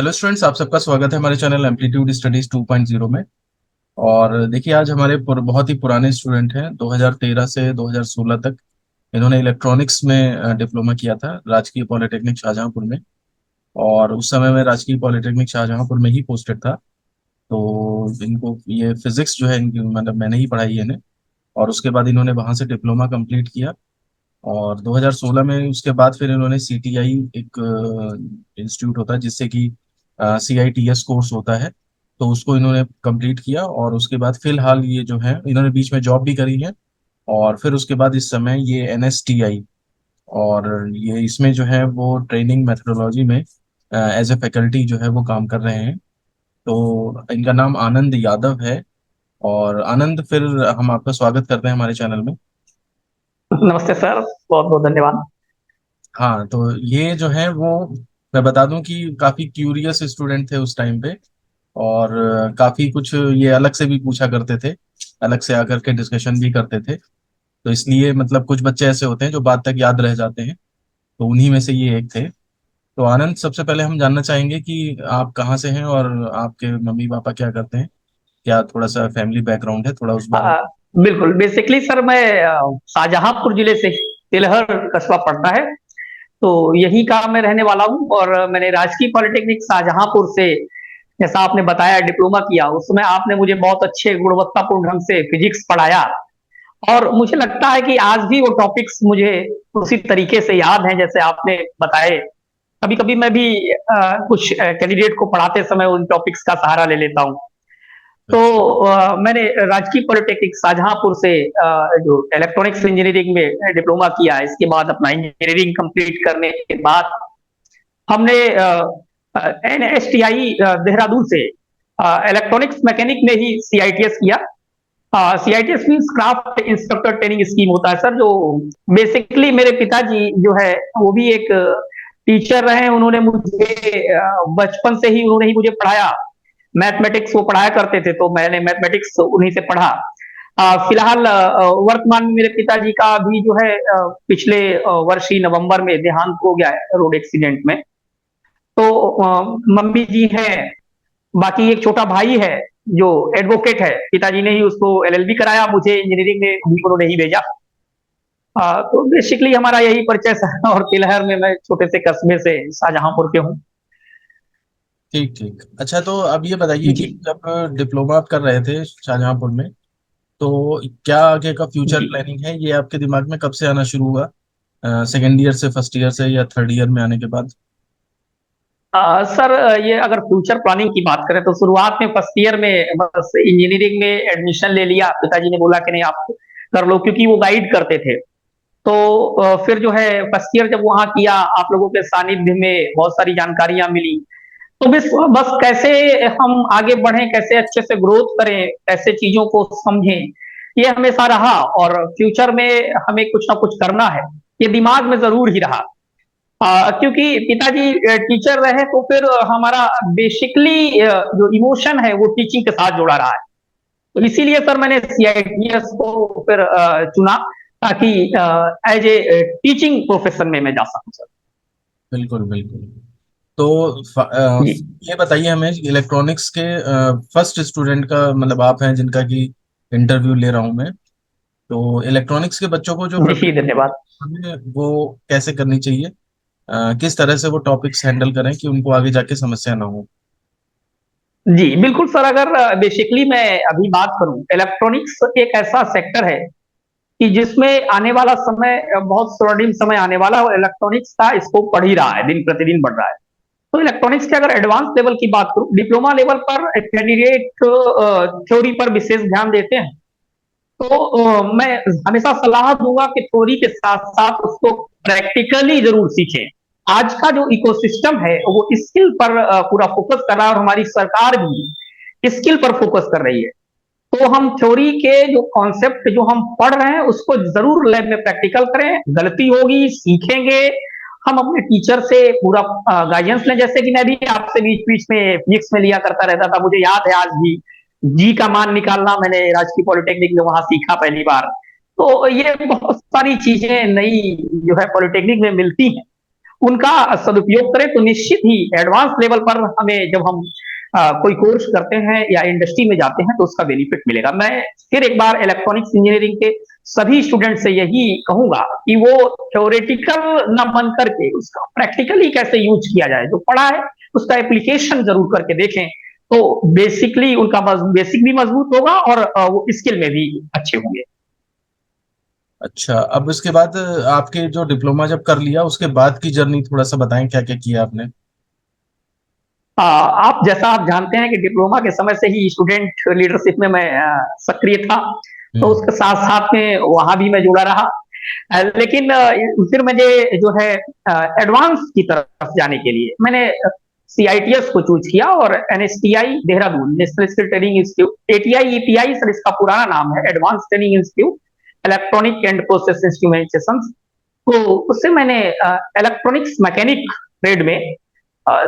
Hello students, आप सबका स्वागत है हमारे चैनल एम्पलीट्यूड स्टडीज 2.0 में। और देखिए, आज हमारे बहुत ही पुराने स्टूडेंट हैं। 2013 से 2016 तक इन्होंने इलेक्ट्रॉनिक्स में डिप्लोमा किया था राजकीय पॉलिटेक्निक शाहजहांपुर में। और उस समय मैं राजकीय पॉलिटेक्निक शाहजहांपुर में ही पोस्टेड था। तो इनको ये फिजिक्स जो है इनकी मतलब मैंने ही पढ़ाई है इन्हें। और उसके बाद इन्होंने वहाँ से डिप्लोमा कंप्लीट किया। और 2016 में उसके बाद फिर इन्होंने सीटीआई एक इंस्टीट्यूट होता है जिससे कि सीआईटीएस कोर्स होता है, तो उसको इन्होंने कंप्लीट किया। और उसके बाद फिलहाल ये जो है इन्होंने बीच में जॉब भी करी है। और फिर उसके बाद इस समय ये एनएसटीआई, और ये इसमें जो है वो ट्रेनिंग मेथडोलॉजी में एज ए फैकल्टी जो है वो काम कर रहे हैं। तो इनका नाम आनंद यादव है। और आनंद, फिर हम आपका स्वागत करते हैं हमारे चैनल में। नमस्ते सर, बहुत बहुत धन्यवाद। हाँ, तो ये जो है वो मैं बता दूं कि काफी क्यूरियस स्टूडेंट थे उस टाइम पे। और काफी कुछ ये अलग से भी पूछा करते थे, अलग से आकर के डिस्कशन भी करते थे। तो इसलिए मतलब कुछ बच्चे ऐसे होते हैं जो बाद तक याद रह जाते हैं, तो उन्हीं में से ये एक थे। तो आनंद, सबसे पहले हम जानना चाहेंगे कि आप कहाँ से हैं और आपके मम्मी पापा क्या करते हैं। क्या थोड़ा सा फैमिली बैकग्राउंड है, थोड़ा उस बारे में। आ, बिल्कुल, बेसिकली सर मैं शाहजहांपुर जिले से तिलहर कस्बा पड़ता है, तो यही का मैं रहने वाला हूँ। और मैंने राजकीय पॉलिटेक्निक शाहजहांपुर से, जैसा आपने बताया, डिप्लोमा किया। उसमें आपने मुझे बहुत अच्छे गुणवत्तापूर्ण ढंग से फिजिक्स पढ़ाया, और मुझे लगता है कि आज भी वो टॉपिक्स मुझे उसी तरीके से याद हैं जैसे आपने बताए। कभी कभी मैं भी कुछ कैंडिडेट को पढ़ाते समय उन टॉपिक्स का सहारा ले लेता हूँ। तो मैंने राजकीय पॉलिटेक्निक शाहजहांपुर से जो इलेक्ट्रॉनिक्स इंजीनियरिंग में डिप्लोमा किया। इसके बाद अपना इंजीनियरिंग कंप्लीट करने के बाद हमने एनएसटीआई देहरादून से इलेक्ट्रॉनिक्स मैकेनिक में ही सीआईटीएस किया। CITS means craft instructor training scheme होता है सर, जो बेसिकली मेरे पिताजी जो है वो भी एक टीचर रहे हैं। उन्होंने मुझे बचपन से ही उन्होंने ही मुझे पढ़ाया। मैथमेटिक्स वो पढ़ाया करते थे, तो मैंने मैथमेटिक्स उन्हीं से पढ़ा। फिलहाल वर्तमान में मेरे पिताजी का भी जो है पिछले वर्ष ही नवंबर में देहांत हो गया है रोड एक्सीडेंट में। तो मम्मी जी हैं, बाकी एक छोटा भाई है जो एडवोकेट है। पिताजी ने ही उसको एलएलबी कराया, मुझे इंजीनियरिंग में भी उन्होंने ही भेजा। तो बेसिकली हमारा यही परिचय है। और तिलहर में मैं छोटे से कस्बे से शाहजहांपुर के हूँ। ठीक ठीक। अच्छा, तो अब ये बताइए कि जी जब डिप्लोमा आप कर रहे थे शाहजहांपुर में, तो क्या आगे का फ्यूचर जी। प्लानिंग है, ये आपके दिमाग में कब से आना शुरू हुआ? सेकेंड ईयर से, फर्स्ट ईयर से, या थर्ड ईयर में आने के बाद? सर, ये अगर फ्यूचर प्लानिंग की बात करें तो शुरुआत में फर्स्ट ईयर में बस इंजीनियरिंग में एडमिशन ले लिया। पिताजी ने बोला कि नहीं, आप कर लो, क्योंकि वो गाइड करते थे। तो फिर जो है फर्स्ट ईयर जब वहां किया, आप लोगों के सानिध्य में बहुत सारी जानकारियां मिली। तो बस बस कैसे हम आगे बढ़ें, कैसे अच्छे से ग्रोथ करें, कैसे चीजों को समझें, ये हमेशा रहा। और फ्यूचर में हमें कुछ ना कुछ करना है, ये दिमाग में जरूर ही रहा। क्योंकि पिताजी टीचर रहे, तो फिर हमारा बेसिकली जो इमोशन है वो टीचिंग के साथ जुड़ा रहा है। तो इसीलिए सर मैंने सीआईटीएस को फिर चुना, ताकि एज ए टीचिंग प्रोफेशन में मैं जा सकूं सर। बिल्कुल बिल्कुल। तो जी ये बताइए हमें, इलेक्ट्रॉनिक्स के फर्स्ट स्टूडेंट का मतलब आप हैं जिनका कि इंटरव्यू ले रहा हूं मैं। तो इलेक्ट्रॉनिक्स के बच्चों को जो जी, धन्यवाद। प्रिपरेशन है वो कैसे करनी चाहिए? किस तरह से वो टॉपिक्स हैंडल करें कि उनको आगे जाके समस्या ना हो? जी बिल्कुल सर, अगर बेसिकली मैं अभी बात करूं, इलेक्ट्रॉनिक्स एक ऐसा सेक्टर है कि जिसमें आने वाला समय बहुत स्वर्णिम समय आने वाला है, और इलेक्ट्रॉनिक्स का स्कोप बढ़ ही रहा है, दिन प्रतिदिन बढ़ रहा है। तो इलेक्ट्रॉनिक्स के अगर एडवांस लेवल की बात करूं, डिप्लोमा लेवल पर कैंडिडेट थ्योरी पर विशेष ध्यान देते हैं। तो मैं हमेशा सलाह दूंगा कि थ्योरी के साथ साथ उसको प्रैक्टिकली जरूर सीखें। आज का जो इकोसिस्टम है वो स्किल पर पूरा फोकस कर रहा है, और हमारी सरकार भी स्किल पर फोकस कर रही है। तो हम थ्योरी के जो कॉन्सेप्ट जो हम पढ़ रहे हैं उसको जरूर लैब में प्रैक्टिकल करें। गलती होगी, सीखेंगे। हम अपने टीचर से पूरा गाइडेंस लें, जैसे कि मैं भी आपसे बीच बीच में फिजिक्स में लिया करता रहता था। मुझे याद है आज भी, जी का मान निकालना मैंने राजकीय पॉलिटेक्निक में वहां सीखा पहली बार। तो ये बहुत सारी चीजें नई जो है पॉलिटेक्निक में मिलती हैं। उनका सदुपयोग करें तो निश्चित ही एडवांस लेवल पर हमें जब हम कोई कोर्स करते हैं या इंडस्ट्री में जाते हैं तो उसका बेनिफिट मिलेगा। मैं फिर एक बार इलेक्ट्रॉनिक्स इंजीनियरिंग के सभी स्टूडेंट से यही कहूंगा कि वो थ्योरेटिकल न बन करके उसका प्रैक्टिकली कैसे यूज किया जाए, जो पढ़ा है उसका एप्लीकेशन जरूर करके देखें, तो बेसिकली उनका बेसिक भी मजबूत होगा और वो स्किल में भी अच्छे होंगे। अच्छा, अब उसके बाद आपके जो डिप्लोमा जब कर लिया उसके बाद की जर्नी थोड़ा सा बताएं, क्या क्या किया आपने। आप जैसा आप जानते हैं कि डिप्लोमा के समय से ही स्टूडेंट लीडरशिप में मैं सक्रिय था, तो हम्म। उसके साथ साथ में वहां भी मैं जुड़ा रहा। लेकिन फिर मुझे जो है एडवांस की तरफ जाने के लिए मैंने CITS को चूज किया और NSTI Dehradun, national skill training institute, ATI EPI sir इसका पुराना नाम है, advance training institute electronic and process instrumentation, तो उससे मैंने इलेक्ट्रॉनिक्स मैकेनिक ट्रेड में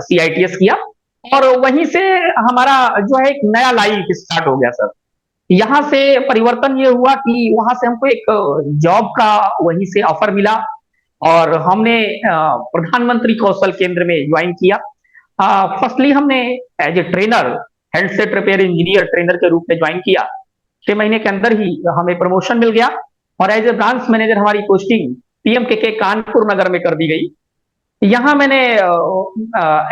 CITS किया और वहीं से हमारा जो है एक नया लाइफ स्टार्ट हो गया सर। यहाँ से परिवर्तन ये हुआ कि वहां से हमको एक जॉब का वहीं से ऑफर मिला और हमने प्रधानमंत्री कौशल केंद्र में ज्वाइन किया। फर्स्टली हमने as a trainer, handset repair engineer trainer के रूप में ज्वाइन किया। 6 महीने के अंदर ही हमें प्रमोशन मिल गया और एज ए ब्रांच मैनेजर हमारी पोस्टिंग PMKK कानपुर नगर में कर दी गई। यहाँ मैंने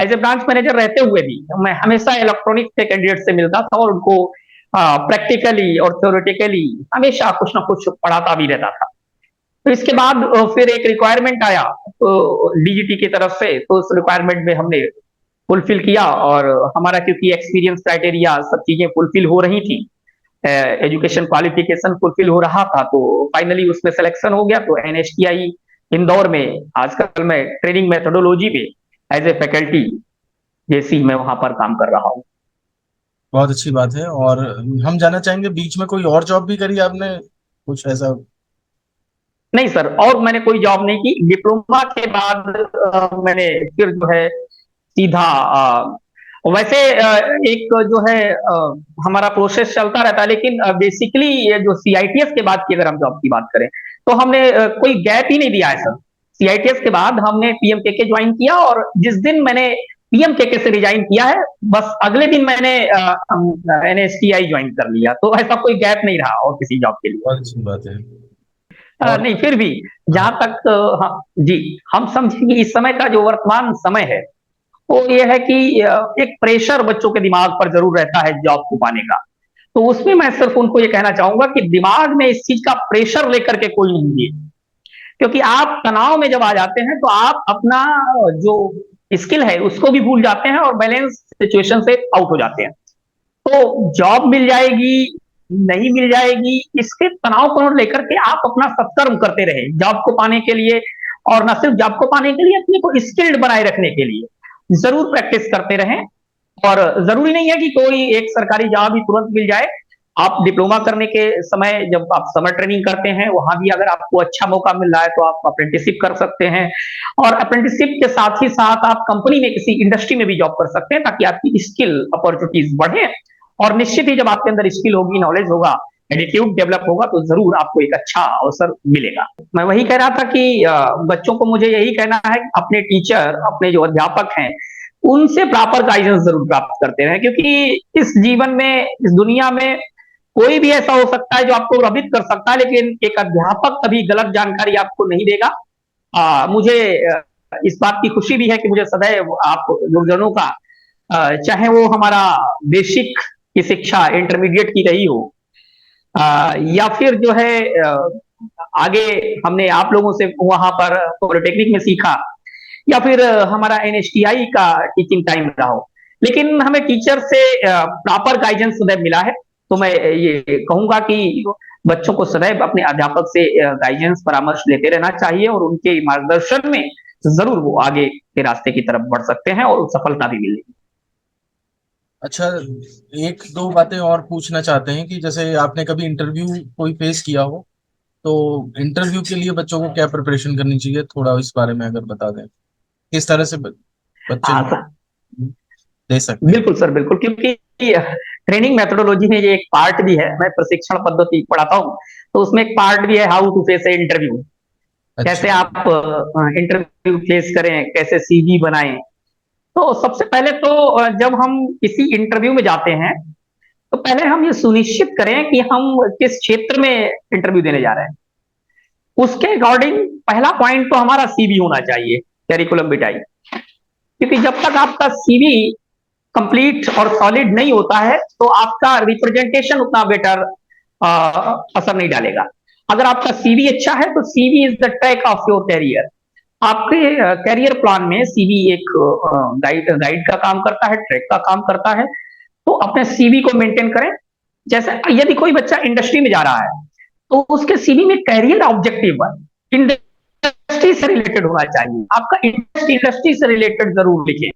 एज ए ब्रांच मैनेजर रहते हुए भी मैं हमेशा इलेक्ट्रॉनिक के कैंडिडेट से मिलता था और उनको प्रैक्टिकली और थ्योरेटिकली हमेशा कुछ ना कुछ पढ़ाता भी रहता था। तो इसके बाद फिर एक रिक्वायरमेंट आया तो DGT की तरफ से, तो उस रिक्वायरमेंट में हमने फुलफिल किया और हमारा क्योंकि एक्सपीरियंस क्राइटेरिया सब चीजें फुलफिल हो रही थी, एजुकेशन क्वालिफिकेशन फुलफिल हो रहा था, तो फाइनली उसमें सिलेक्शन हो गया। तो NSTI इंदौर में आजकल मैं ट्रेनिंग मेथोडोलॉजी पे एज ए फैकल्टी जैसी मैं वहां पर काम कर रहा हूँ। बहुत अच्छी बात है। और हम जानना चाहेंगे, बीच में कोई और जॉब भी करी आपने, कुछ ऐसा। नहीं सर, और मैंने कोई जॉब नहीं की। डिप्लोमा के बाद मैंने फिर जो है सीधा वैसे एक जो है हमारा प्रोसेस चलता रहता है, लेकिन बेसिकली ये जो CITS के बाद की अगर हम जॉब की बात करें तो हमने कोई गैप ही नहीं दिया है सर। CITS के बाद हमने PMKK ज्वाइन किया और जिस दिन मैंने PMKK से रिजाइन किया है बस अगले दिन मैंने NSTI ज्वाइन कर लिया, तो ऐसा कोई गैप नहीं रहा और किसी जॉब के लिए। बहुत अच्छी बात है। और नहीं फिर भी जहां हाँ। तक हाँ, जी, हम समझें कि इस समय का जो वर्तमान समय है वो ये है कि एक प्रेशर बच्चों के दिमाग पर जरूर रहता है जॉब को पाने का। तो उसमें मैं सिर्फ उनको ये कहना चाहूंगा कि दिमाग में इस चीज का प्रेशर लेकर के कोई नहीं है, क्योंकि आप तनाव में जब आ जाते हैं तो आप अपना जो स्किल है उसको भी भूल जाते हैं और बैलेंस सिचुएशन से आउट हो जाते हैं। तो जॉब मिल जाएगी नहीं मिल जाएगी इसके तनाव को लेकर के आप अपना सत्कर्म करते रहे जॉब को पाने के लिए, और न सिर्फ जॉब को पाने के लिए अपने को स्किल्ड बनाए रखने के लिए जरूर प्रैक्टिस करते रहें। और जरूरी नहीं है कि कोई एक सरकारी जॉब ही तुरंत मिल जाए। आप डिप्लोमा करने के समय जब आप समर ट्रेनिंग करते हैं वहां भी अगर आपको अच्छा मौका मिल रहा है तो आप अप्रेंटिसशिप कर सकते हैं, और अप्रेंटिसशिप के साथ ही साथ आप कंपनी में किसी इंडस्ट्री में भी जॉब कर सकते हैं ताकि आपकी स्किल अपॉर्चुनिटीज बढ़े। और निश्चित ही जब आपके अंदर स्किल होगी, नॉलेज होगा, एटीट्यूड डेवलप होगा तो जरूर आपको एक अच्छा अवसर मिलेगा। मैं वही कह रहा था कि बच्चों को मुझे यही कहना है कि अपने टीचर, अपने जो अध्यापक हैं उनसे प्रॉपर गाइडेंस जरूर प्राप्त करते रहे, क्योंकि इस जीवन में, इस दुनिया में कोई भी ऐसा हो सकता है जो आपको प्रभावित कर सकता है, लेकिन एक अध्यापक कभी गलत जानकारी आपको नहीं देगा। मुझे इस बात की खुशी भी है कि मुझे सदैव आप गुरुजनों का चाहे वो हमारा बेसिक की शिक्षा इंटरमीडिएट की रही हो या फिर जो है आगे हमने आप लोगों से वहां पर पॉलिटेक्निक में सीखा, या फिर हमारा NSTI का टीचिंग टाइम रहा हो, लेकिन हमें टीचर से प्रॉपर गाइडेंस सदैव मिला है। तो मैं ये कहूंगा कि बच्चों को सदैव अपने अध्यापक से गाइडेंस परामर्श लेते रहना चाहिए और उनके मार्गदर्शन में जरूर वो आगे के रास्ते की तरफ बढ़ सकते हैं और सफलता भी मिलेगी। अच्छा, एक दो बातें और पूछना चाहते हैं कि जैसे आपने कभी इंटरव्यू कोई फेस किया हो, तो इंटरव्यू के लिए बच्चों को क्या प्रिपरेशन करनी चाहिए, थोड़ा इस बारे में अगर बता दें, किस तरह से बच्चे हाँ दे सकते हैं। बिल्कुल सर, बिल्कुल, क्योंकि ट्रेनिंग मेथोडोलॉजी में ये एक पार्ट भी है, मैं प्रशिक्षण पद्धति पढ़ाता हूँ तो उसमें एक पार्ट भी है how to face a interview. कैसे अच्छा। आप इंटरव्यू फेस करें, कैसे सीवी बनाएं। तो सबसे पहले तो जब हम किसी इंटरव्यू में जाते हैं, तो पहले हम ये सुनिश्चित करें कि हम किस क्षेत्र में इंटरव्यू देने जा रहे हैं। उसके अकॉर्डिंग पहला पॉइंट तो हमारा सीवी होना चाहिए, कैरिकुलम विटाई। क्योंकि जब तक आपका सीवी कंप्लीट और सॉलिड नहीं होता है, तो आपका रिप्रेजेंटेशन उतना बेटर असर नहीं डालेगा। अगर आपका सीवी अच्छा है, तो CV is the track of your career. आपके कैरियर प्लान में सीवी एक गाइड गाइड का काम करता है, ट्रैक का काम करता है। तो अपने सीवी को मेंटेन करें। जैसे यदि कोई बच्चा इंडस्ट्री में जा रहा है, तो उसके सीवी में कैरियर ऑब्जेक्टिव इंडस्ट्री से रिलेटेड होना चाहिए। आपका इंटरेस्ट इंडस्ट्री से रिलेटेड जरूर लिखें,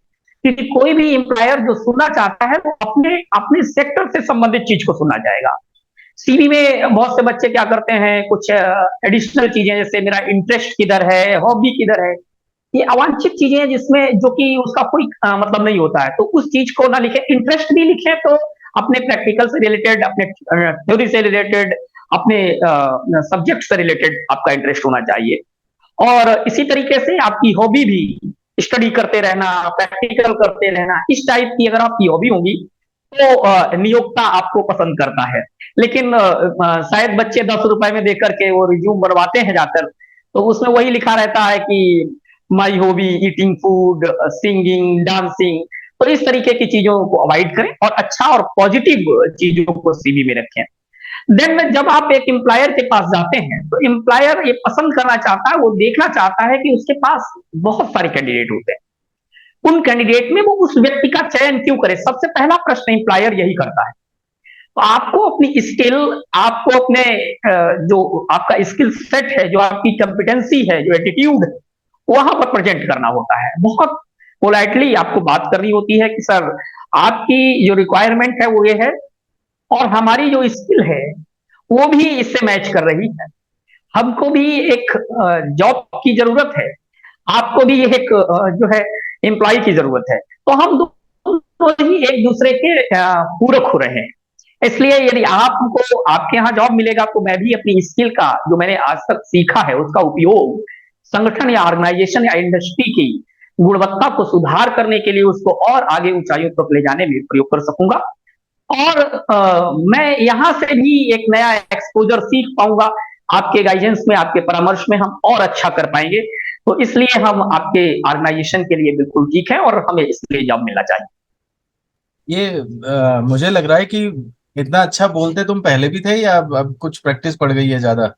क्योंकि कोई भी एम्प्लॉयर जो सुनना चाहता है, वो अपने अपने सेक्टर से संबंधित चीज को सुनना चाहेगा। सीवी में बहुत से बच्चे क्या करते हैं, कुछ एडिशनल चीजें, जैसे मेरा इंटरेस्ट किधर है, हॉबी किधर है, ये अवांछित चीजें हैं जिसमें जो कि उसका कोई मतलब नहीं होता है, तो उस चीज को ना लिखे। इंटरेस्ट भी लिखे तो अपने प्रैक्टिकल से रिलेटेड, अपने थ्योरी से रिलेटेड, अपने सब्जेक्ट से रिलेटेड आपका इंटरेस्ट होना चाहिए। और इसी तरीके से आपकी हॉबी भी स्टडी करते रहना, प्रैक्टिकल करते रहना, इस टाइप की अगर आपकी हॉबी होगी, तो नियोक्ता आपको पसंद करता है। लेकिन शायद बच्चे 10 रुपए में देकर के वो रिज्यूम बनवाते हैं जाकर, तो उसमें वही लिखा रहता है कि my hobby eating food, singing, dancing. तो इस तरीके की चीजों को अवॉइड करें और अच्छा और पॉजिटिव चीजों को सीवी में रखें। देन जब आप एक एम्प्लॉयर के पास जाते हैं, तो एम्प्लॉयर ये पसंद करना चाहता है, वो देखना चाहता है कि उसके पास बहुत सारे कैंडिडेट होते हैं, उन कैंडिडेट में वो उस व्यक्ति का चयन क्यों करे। सबसे पहला प्रश्न एम्प्लॉयर यही करता है। तो आपको अपनी स्किल, आपको अपने जो आपका स्किल सेट है, जो आपकी कॉम्पिटेंसी है, जो एटीट्यूड है, वहां पर प्रेजेंट करना होता है। बहुत पोलाइटली आपको बात करनी होती है कि सर, आपकी जो रिक्वायरमेंट है वो ये है, और हमारी जो स्किल है वो भी इससे मैच कर रही है। हमको भी एक जॉब की जरूरत है, आपको भी एक जो है एम्प्लॉय की जरूरत है। तो हम दोनों ही एक दूसरे के पूरक हो रहे हैं। इसलिए यदि आपको आपके यहाँ जॉब मिलेगा, तो मैं भी अपनी स्किल का, जो मैंने आज तक सीखा है, उसका उपयोग संगठन या ऑर्गेनाइजेशन या इंडस्ट्री की गुणवत्ता को सुधार करने के लिए उसको और आगे ऊंचाइयों तक ले जाने में प्रयोग कर सकूंगा। और मैं यहाँ से भी एक नया एक्सपोजर सीख पाऊंगा। आपके गाइडेंस में, आपके परामर्श में हम और अच्छा कर पाएंगे। तो इसलिए हम आपके ऑर्गेनाइजेशन के लिए बिल्कुल ठीक है, और हमें इसलिए जॉब मिलना चाहिए। ये मुझे लग रहा है कि इतना अच्छा बोलते तुम पहले भी थे, या अब कुछ प्रैक्टिस पड़ गई है ज्यादा?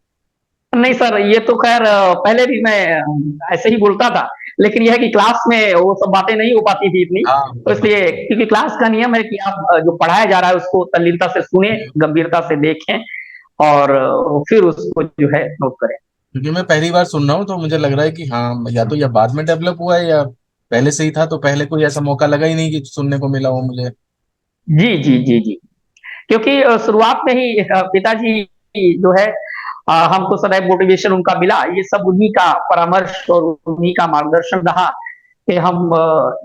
नहीं सर, ये तो खैर पहले भी मैं ऐसे ही बोलता था, लेकिन यह है कि क्लास में वो सब बातें नहीं हो पाती थी इतनी। हाँ, तो इसलिए, क्योंकि क्लास का नियम है कि आप जो पढ़ाया जा रहा है उसको तल्लीनता से सुने, गंभीरता से देखें, और फिर उसको जो है नोट करें। क्योंकि मैं पहली बार सुन रहा हूँ, तो मुझे लग रहा है कि हाँ, या तो यह बाद में डेवलप हुआ है, या पहले से ही था, तो पहले कोई ऐसा मौका लगा ही नहीं कि सुनने को मिला हो मुझे। जी जी जी जी। क्योंकि शुरुआत में ही पिताजी जो है, हमको सदैव मोटिवेशन उनका मिला। ये सब उन्हीं का परामर्श और उन्हीं का मार्गदर्शन रहा कि हम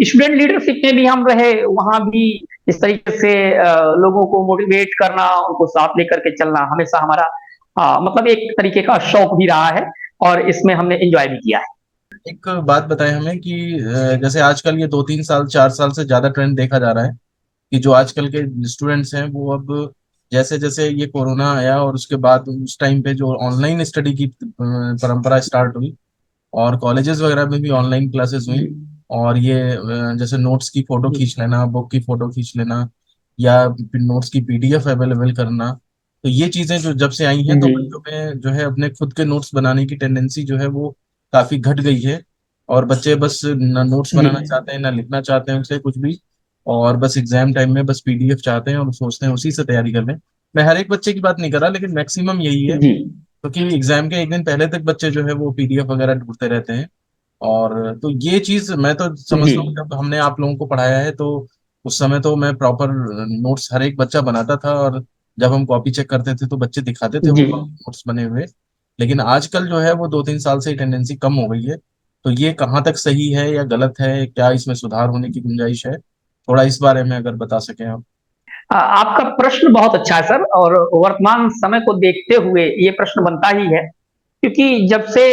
स्टूडेंट लीडरशिप में भी हम रहे, वहां भी इस तरीके से लोगों को मोटिवेट करना, उनको साथ लेकर के चलना हमेशा हमारा मतलब एक तरीके का शौक भी रहा है, और इसमें हमने एंजॉय भी किया है। एक बात बताएं हमें कि जैसे आजकल ये 2-3 साल 4 साल से ज्यादा ट्रेंड देखा जा रहा है कि जो आजकल के स्टूडेंट्स हैं वो अब, जैसे जैसे ये कोरोना आया और उसके बाद उस टाइम पे जो ऑनलाइन स्टडी की परंपरा स्टार्ट हुई, और कॉलेजेस वगैरह में भी ऑनलाइन क्लासेस हुई, और ये जैसे नोट्स की फोटो खींच लेना, बुक की फोटो खींच लेना, या नोट्स की पीडीएफ अवेलेबल करना, तो ये चीजें जो जब से आई हैं, तो जी बच्चों में जो है अपने खुद के नोट्स बनाने की टेंडेंसी जो है वो काफी घट गई है। और बच्चे बस ना नोट्स जी बनाना चाहते हैं, ना लिखना चाहते हैं उसे कुछ भी, और बस एग्जाम टाइम में बस पीडीएफ चाहते हैं और सोचते हैं उसी से तैयारी कर लें। मैं हर एक बच्चे की बात नहीं कर रहा, लेकिन मैक्सिमम यही है, जी क्योंकि एग्जाम के एक दिन पहले तक बच्चे जो है वो पीडीएफ वगैरह ढूंढते रहते हैं। और तो ये चीज मैं तो जी समझता हूँ, जब हमने आप लोगों को पढ़ाया है, तो उस समय तो मैं प्रॉपर नोट्स हर एक बच्चा बनाता था, और जब हम कॉपी चेक करते थे तो बच्चे दिखाते थे वो जी। नोट्स बने हुए। लेकिन आजकल जो है वो 2-3 साल से टेंडेंसी कम हो गई है। तो ये कहाँ तक सही है या गलत है, क्या इसमें सुधार होने की गुंजाइश है? थोड़ा इस बारे में अगर बता सकें आप। आपका प्रश्न बहुत अच्छा है सर, और वर्तमान समय को देखते हुए ये प्रश्न बनता ही है क्योंकि जब से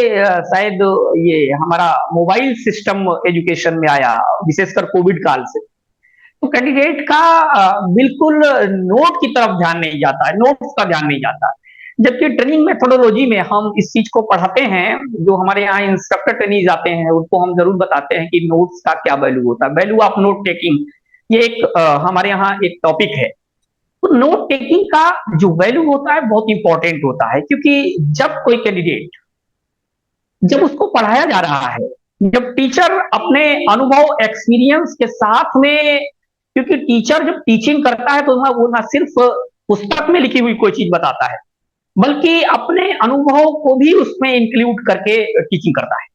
शायद ये हमारा मोबाइल सिस्टम एजुकेशन में आया, विशेषकर कोविड काल से, तो कैंडिडेट का बिल्कुल नोट की तरफ ध्यान नहीं जाता है, नोट्स का ध्यान नहीं जाता। जबकि ट्रेनिंग मेथोडोलॉजी में हम इस चीज को पढ़ाते हैं, जो हमारे यहाँ इंस्ट्रक्टर ट्रेनिंग आते हैं उनको हम जरूर बताते हैं कि नोट्स का क्या वैल्यू होता है, वैल्यू ऑफ नोट टेकिंग। ये एक हमारे यहाँ एक टॉपिक है। तो नोट टेकिंग का जो वैल्यू होता है बहुत इंपॉर्टेंट होता है, क्योंकि जब कोई कैंडिडेट, जब उसको पढ़ाया जा रहा है, जब टीचर अपने अनुभव एक्सपीरियंस के साथ में, क्योंकि टीचर जब टीचिंग करता है तो वो ना सिर्फ पुस्तक में लिखी हुई कोई चीज बताता है, बल्कि अपने अनुभव को भी उसमें इंक्लूड करके टीचिंग करता है।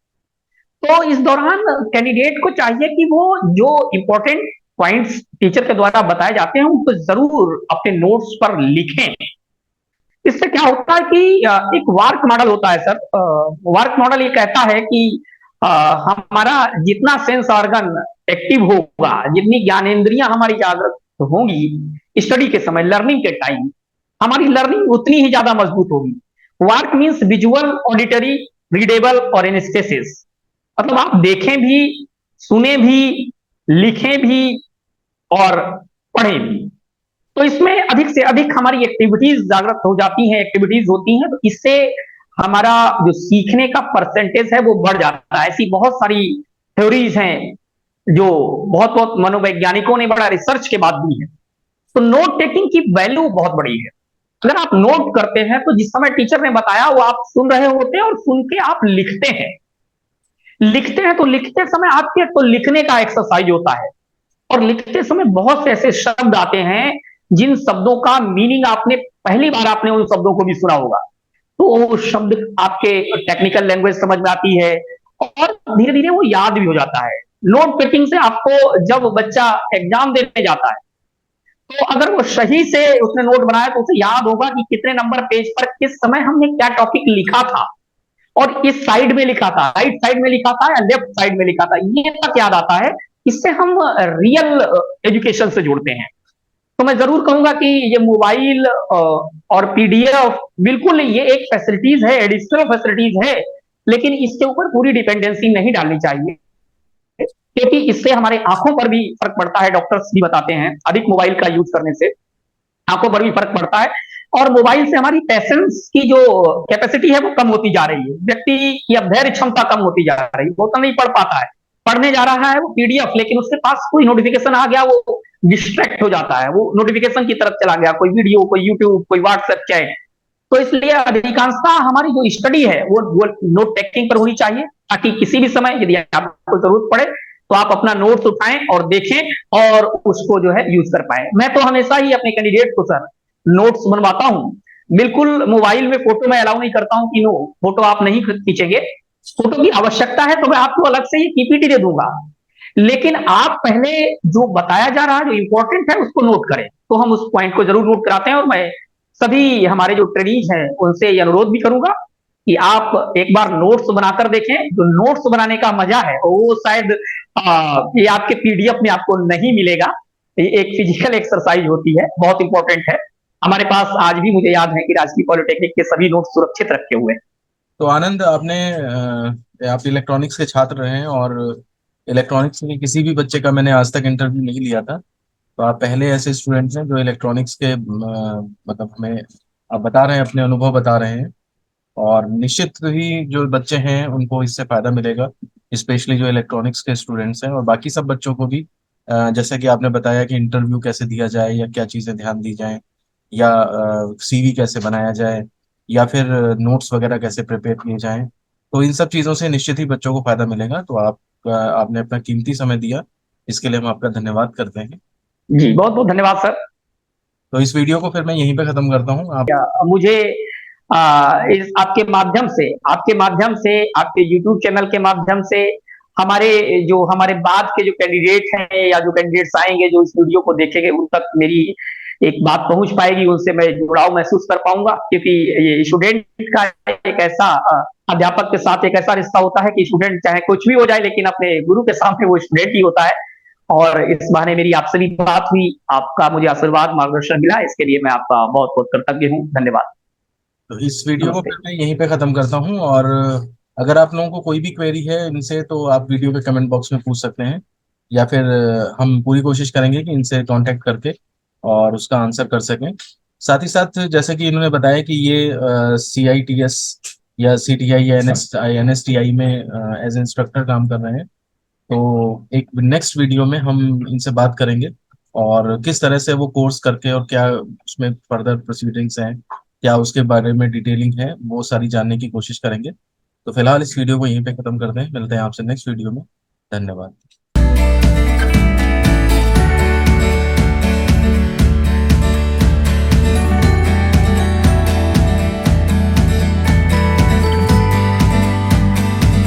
तो इस दौरान कैंडिडेट को चाहिए कि वो जो इंपॉर्टेंट पॉइंट्स टीचर के द्वारा बताए जाते हैं उनको जरूर अपने नोट्स पर लिखें। इससे क्या होता है कि एक वार्क मॉडल होता है सर। वार्क मॉडल ये कहता है कि हमारा जितना सेंस ऑर्गन एक्टिव होगा, जितनी ज्ञानेंद्रियां हमारी जागृत होंगी स्टडी के समय, लर्निंग के टाइम, हमारी लर्निंग उतनी ही ज्यादा मजबूत होगी। वार्क मीन्स विजुअल, ऑडिटरी, रीडेबल और एनेस्थेसिस। मतलब आप देखें भी, सुने भी, लिखें भी और पढ़ें भी। तो इसमें अधिक से अधिक हमारी एक्टिविटीज जागृत हो जाती हैं, एक्टिविटीज होती हैं, तो इससे हमारा जो सीखने का परसेंटेज है वो बढ़ जाता है। ऐसी बहुत सारी थ्योरीज हैं जो बहुत बहुत मनोवैज्ञानिकों ने बड़ा रिसर्च के बाद दी है। तो नोट टेकिंग की वैल्यू बहुत बड़ी है। अगर आप नोट करते हैं तो जिस समय टीचर ने बताया वो आप सुन रहे होते हैं और सुन के आप लिखते हैं। लिखते हैं तो लिखते समय आपके तो लिखने का एक्सरसाइज होता है, और लिखते समय बहुत से ऐसे शब्द आते हैं जिन शब्दों का मीनिंग आपने पहली बार आपने उन शब्दों को भी सुना होगा, तो वो शब्द आपके टेक्निकल लैंग्वेज समझ में आती है और धीरे धीरे वो याद भी हो जाता है। नोट टेकिंग से आपको जब बच्चा एग्जाम देने जाता है तो अगर वो सही से उसने नोट बनाया तो उसे याद होगा कि कितने नंबर पेज पर किस समय हमने क्या टॉपिक लिखा था, और इस साइड में लिखा था, राइट साइड में लिखा था या लेफ्ट साइड में लिखा था, ये तक याद आता है। इससे हम रियल एजुकेशन से जुड़ते हैं। तो मैं जरूर कहूंगा कि ये मोबाइल और पीडीएफ बिल्कुल ये एक फैसिलिटीज है, एडिशनल फैसिलिटीज है, लेकिन इसके ऊपर पूरी डिपेंडेंसी नहीं डालनी चाहिए, क्योंकि इससे हमारे आंखों पर भी फर्क पड़ता है। डॉक्टर्स भी बताते हैं अधिक मोबाइल का यूज करने से आंखों पर भी फर्क पड़ता है, और मोबाइल से हमारी पेशेंस की जो कैपेसिटी है वो कम होती जा रही है। व्यक्ति की अब धैर्य क्षमता कम होती जा रही है, वो तो नहीं पढ़ पाता है, पढ़ने जा रहा है वो पीडीएफ, लेकिन उसके पास कोई नोटिफिकेशन आ गया वो डिस्ट्रैक्ट हो जाता है, वो नोटिफिकेशन की तरफ चला गया, कोई वीडियो, कोई यूट्यूब, कोई व्हाट्सएप चैट। तो इसलिए अधिकांशता हमारी जो स्टडी है वो नोट टेकिंग पर होनी चाहिए, ताकि किसी भी समय यदि आपको जरूरत पड़े तो आप अपना नोट्स उठाएं और देखें और उसको जो है यूज कर पाए। मैं तो हमेशा ही अपने कैंडिडेट को सर नोट्स बनवाता हूं। बिल्कुल मोबाइल में फोटो मैं अलाउ नहीं करता हूं कि नो फोटो आप नहीं खींचेंगे, फोटो की आवश्यकता है तो मैं आपको अलग से ये पीपीटी दे दूंगा, लेकिन आप पहले जो बताया जा रहा है, जो इंपॉर्टेंट है, उसको नोट करें। तो हम उस पॉइंट को जरूर नोट कराते हैं, और मैं सभी हमारे जो ट्रेनीज हैं उनसे ये अनुरोध भी करूंगा कि आप एक बार नोट्स बनाकर देखें। जो नोट्स बनाने का मजा है वो शायद ये आपके पीडीएफ में आपको नहीं मिलेगा। ये एक फिजिकल एक्सरसाइज होती है, बहुत इंपॉर्टेंट है। हमारे पास आज भी मुझे याद है कि राजकीय पॉलिटेक्निक के सभी नोट्स सुरक्षित रखे हुए हैं। तो आनंद, आप इलेक्ट्रॉनिक्स के छात्र रहे हैं, और इलेक्ट्रॉनिक्स के किसी भी बच्चे का मैंने आज तक इंटरव्यू नहीं लिया था। तो आप पहले ऐसे स्टूडेंट्स हैं जो इलेक्ट्रॉनिक्स के मतलब हमें आप बता रहे हैं, अपने अनुभव बता रहे हैं, और निश्चित ही जो बच्चे हैं उनको इससे फायदा मिलेगा, स्पेशली जो इलेक्ट्रॉनिक्स के स्टूडेंट्स हैं, और बाकी सब बच्चों को भी। जैसे कि आपने बताया कि इंटरव्यू कैसे दिया जाए, या क्या चीज़ें ध्यान दी जाएं, या सीवी कैसे बनाया जाए, या फिर नोट्स वगैरह कैसे प्रिपेयर किए जाएं। तो इन सब चीज़ों से निश्चित ही बच्चों को फायदा मिलेगा। तो आपने अपना कीमती समय दिया, इसके लिए हम आपका धन्यवाद करते हैं। जी बहुत बहुत धन्यवाद सर। तो इस वीडियो को फिर मैं यहीं पे खत्म करता हूँ। आप मुझे इस आपके माध्यम से आपके यूट्यूब चैनल के माध्यम से हमारे बाद के जो कैंडिडेट हैं या जो कैंडिडेट्स आएंगे जो इस वीडियो को देखेंगे उन तक मेरी एक बात पहुंच पाएगी, उनसे मैं जुड़ाव महसूस कर पाऊंगा। क्योंकि ये स्टूडेंट का एक ऐसा अध्यापक के साथ एक ऐसा रिश्ता होता है कि स्टूडेंट चाहे कुछ भी हो जाए लेकिन अपने गुरु के सामने वो स्टूडेंट ही होता है। और इस बहाने मेरी आपसे भी बात हुई, आपका मुझे आशीर्वाद मार्गदर्शन मिला, इसके लिए मैं आपका बहुत बहुत कृतज्ञ हूँ। धन्यवाद। तो इस वीडियो को नमस्ते। फिर मैं यहीं पे ख़त्म करता हूँ। और अगर आप लोगों को कोई भी क्वेरी है इनसे, तो आप वीडियो के कमेंट बॉक्स में पूछ सकते हैं, या फिर हम पूरी कोशिश करेंगे कि इनसे कांटेक्ट करके और उसका आंसर कर सकें। साथ ही साथ जैसे कि इन्होंने बताया कि ये CITS या CTI या NSTI में एज इंस्ट्रक्टर काम कर रहे हैं। तो एक नेक्स्ट वीडियो में हम इनसे बात करेंगे, और किस तरह से वो कोर्स करके और क्या उसमें फर्दर प्रोसीडिंग्स हैं, क्या उसके बारे में डिटेलिंग है, वो सारी जानने की कोशिश करेंगे। तो फिलहाल इस वीडियो को यहीं पे खत्म करते हैं, मिलते हैं आपसे नेक्स्ट वीडियो में। धन्यवाद।